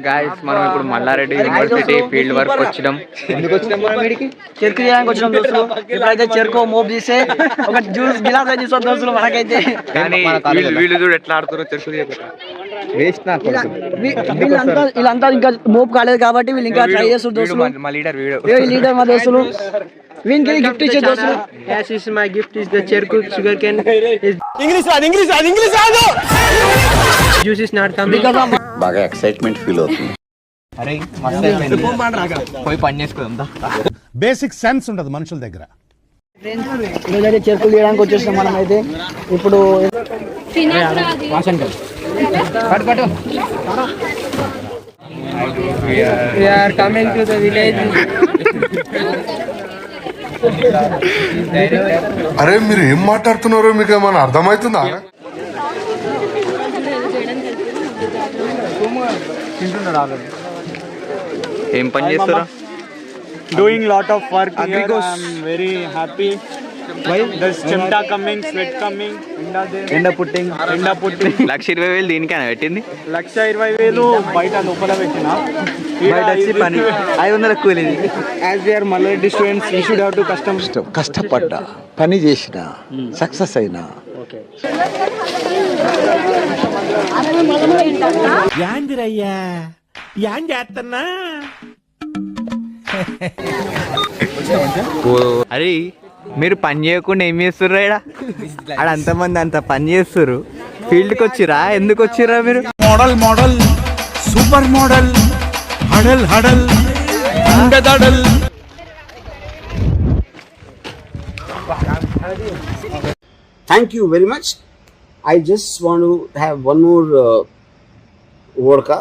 Guys మనం ఇప్పుడు Mallareddy university field work వచ్చినాం. ఎందుకు వచ్చినాం మనం వీడికి? చెరుకు చేయడానికి వచ్చినాం దోస్తులు. ఇప్పుడైతే చెరుకు మోపు తీసే ఒక జ్యూస్ గిలాస్ అయితే తీసుకో దోస్తులు మనకైతే. కానీ వీళ్ళు చూడు ఎట్లా ఆడుతారో చెరుకు వేస్ట్ నాకు. వీళ్ళంతా ఇంకా మోపు కాలేదు కాబట్టి వీళ్ళు ఇంకా ట్రై చేస్తారు దోస్తులు. మా లీడర్ లీడర్ మా దోస్తులు. వీనికి గిఫ్ట్ ఇచ్చే దోస్తులు. Yes, is my gift is the cherry sugarcane. English రాదు. Juice is not coming. బాగా ఎక్సైట్మెంట్ ఫీల్ అవుతుంది. అరే మస్తు పోయి పని చేసుకుందాం. బేసిక్ సెన్స్ ఉండదు మనుషుల దగ్గర. ఈరోజైతే చెరుకులు తీయడానికి వచ్చేసినాం మనం అయితే. ఇప్పుడు We are coming to the village. అరే మీరు ఏం మాట్లాడుతున్నారో మీకు ఏమైనా అర్థమవుతుందా? ఏం పని చేస్తారా? Doing lot of work here. I'm very happy. Why? There's chimta coming, sweat coming. ఎండ పుట్టింగ్ 1,20,000 దీనికైనా పెట్టింది. 1,20,000 బయట లోపల పెట్టిన. బయట వచ్చి పని 500 కూలి. As we are Mallaredi students, we should have to కష్టపడ్డా పని చేసిన సక్సెస్ అయినా యాందిరయ్యా యాన్ చేస్తున్నా. అరే మీరు పని చేయకుండా ఏం చేస్తుర్రా? ఆడ అంతమంది అంత పని చేస్తుర్రు. ఫీల్డ్కి వచ్చిరా? ఎందుకు వచ్చిర్రా మీరు? మోడల్ సూపర్ మోడల్ హడల్ ఉండదడల్. Thank you very much. I just want to have one more vodka.